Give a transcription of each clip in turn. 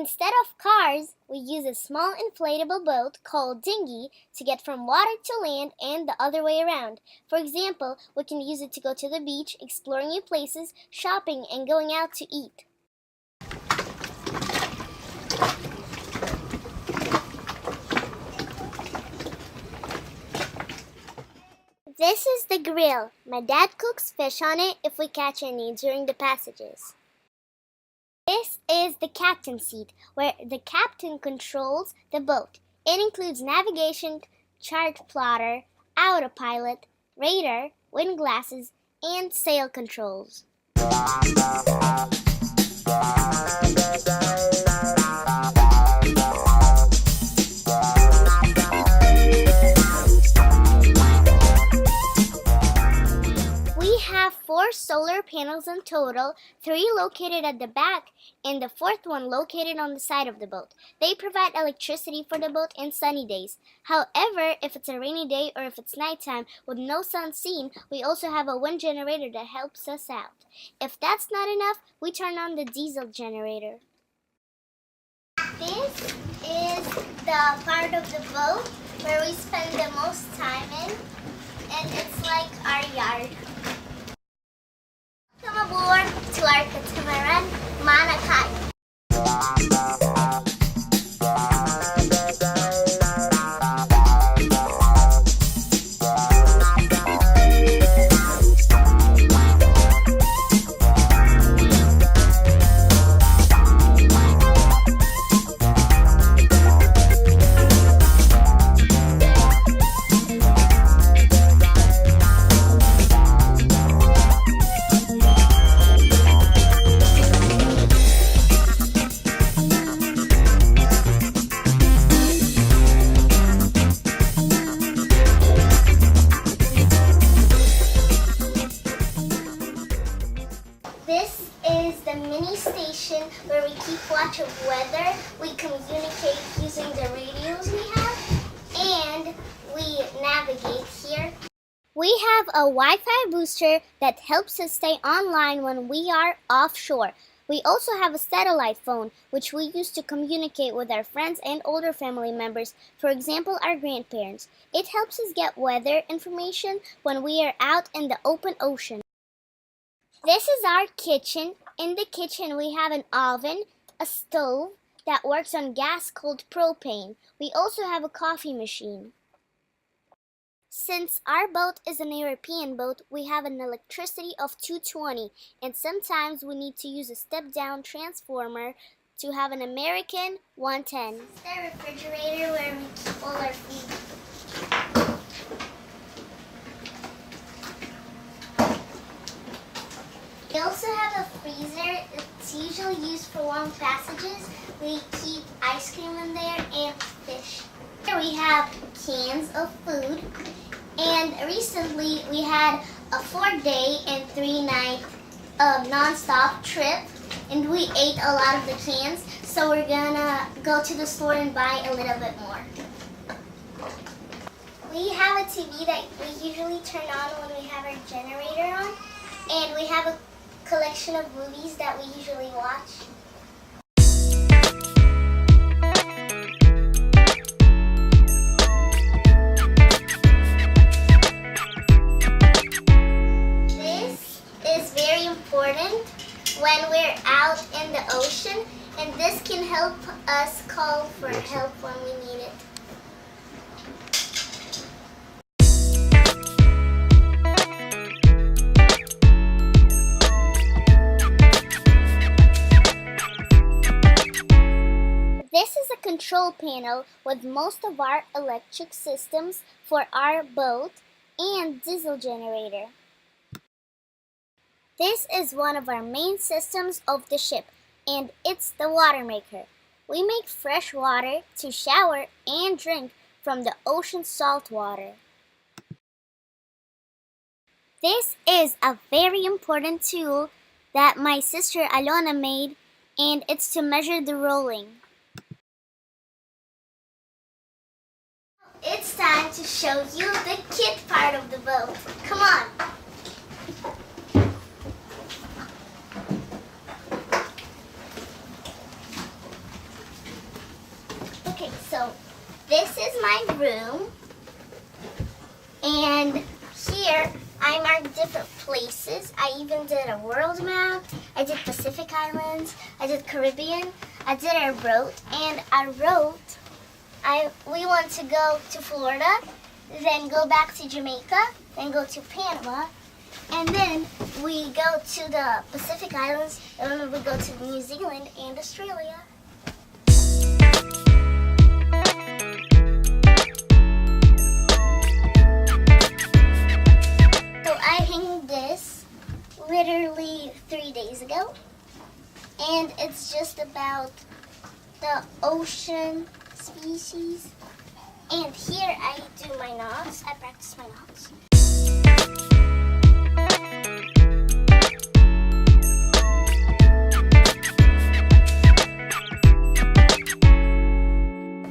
Instead of cars, we use a small inflatable boat called dinghy to get from water to land and the other way around. For example, we can use it to go to the beach, exploring new places, shopping, and going out to eat. This is the grill. My dad cooks fish on it if we catch any during the passages. This is the captain's seat, where the captain controls the boat. It includes navigation, chart plotter, autopilot, radar, wind glasses, and sail controls. We have 4 solar panels in total, 3 located at the back and the 4th one located on the side of the boat. They provide electricity for the boat in sunny days. However, if it's a rainy day or if it's nighttime with no sun seen, we also have a wind generator that helps us out. If that's not enough, we turn on the diesel generator. This is the part of the boat where we spend the most time in, and it's like our yard. Come aboard to our catamaran, Manakay. This is the mini station where we keep watch of weather. We communicate using the radios we have, and we navigate here. We have a Wi-Fi booster that helps us stay online when we are offshore. We also have a satellite phone, which we use to communicate with our friends and older family members, for example, our grandparents. It helps us get weather information when we are out in the open ocean. This is our kitchen. In the kitchen, we have an oven, a stove that works on gas called propane. We also have a coffee machine. Since our boat is an European boat, we have an electricity of 220, and sometimes we need to use a step-down transformer to have an American 110. It's the refrigerator where we keep all our food. We also have a freezer. It's usually used for long passages. We keep ice cream in there and fish. Here we have cans of food. And recently we had a 4-day and 3-night non-stop trip. And we ate a lot of the cans. So we're gonna go to the store and buy a little bit more. We have a TV that we usually turn on when we have our generator on. And we have a collection of movies that we usually watch. This is very important when we're out in the ocean, and this can help us call for help when we need it. This is a control panel with most of our electric systems for our boat and diesel generator. This is one of our main systems of the ship, and it's the water maker. We make fresh water to shower and drink from the ocean salt water. This is a very important tool that my sister Alona made, and it's to measure the rolling. It's time to show you the kit part of the boat. Come on! my room, and here I marked different places. I even did a world map. I did Pacific Islands. I did Caribbean. I did our route, and I wrote, we want to go to Florida, then go back to Jamaica, then go to Panama, and then we go to the Pacific Islands, and then we go to New Zealand and Australia. So I hanged this literally 3 days ago, and it's just about the ocean species. And here I do my knots. I practice my knots.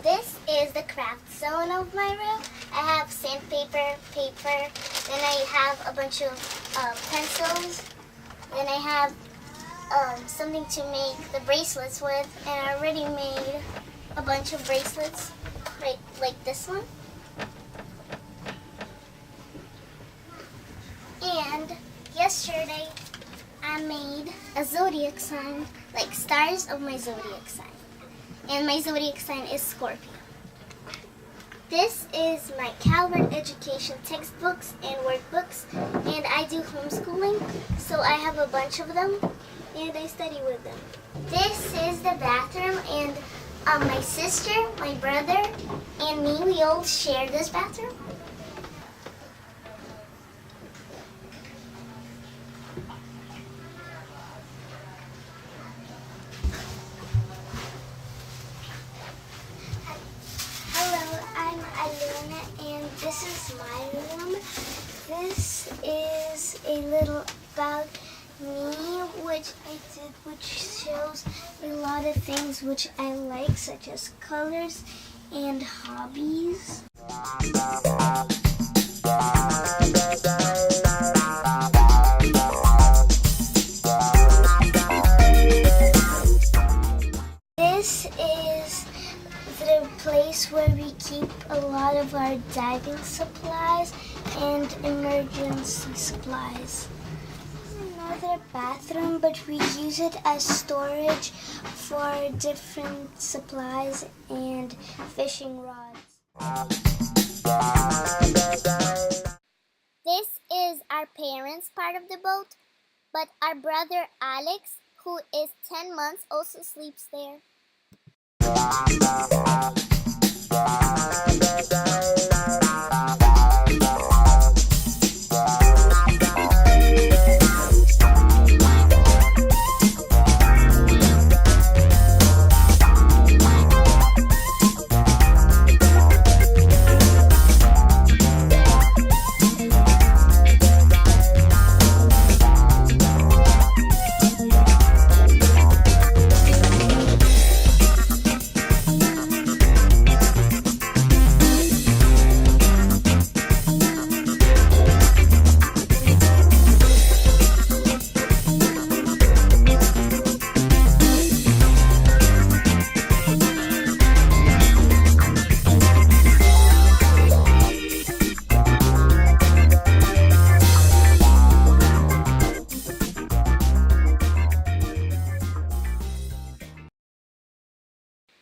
This is the craft zone of my room. I have sandpaper, paper, then I have a bunch of pencils, then I have something to make the bracelets with, and I already made a bunch of bracelets, right, like this one. And yesterday I made a zodiac sign, like stars of my zodiac sign. And my zodiac sign is Scorpio. This is my Calvert Education textbooks and workbooks, and I do homeschooling, so I have a bunch of them, and I study with them. This is the bathroom, and my sister, my brother, and me, we all share this bathroom. Hello, I'm Aluna, and this is my room. This is a little about me, which I did, which shows a lot of things which I like, such as colors and hobbies. This is the place where we keep a lot of our diving supplies and emergency supplies. Another bathroom, but we use it as storage for different supplies and fishing rods. This is our parents' part of the boat, but our brother Alex, who is 10 months, also sleeps there.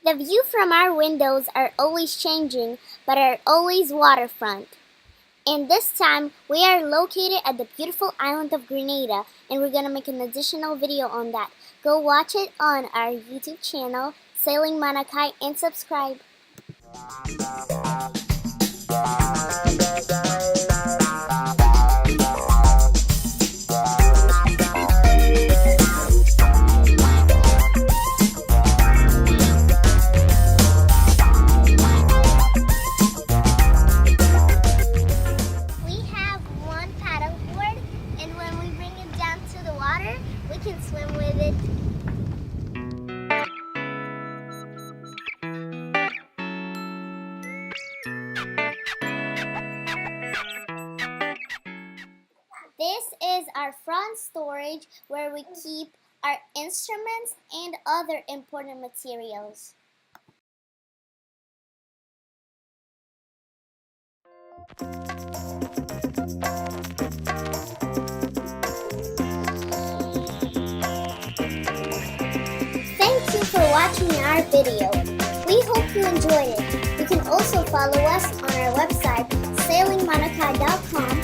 The view from our windows are always changing, but are always waterfront. And this time, we are located at the beautiful island of Grenada, and we're going to make an additional video on that. Go watch it on our YouTube channel, Sailing Manakay, and subscribe. We can swim with it. This is our front storage where we keep our instruments and other important materials. Thank you for watching our video. We hope you enjoyed it. You can also follow us on our website, sailingmonaco.com,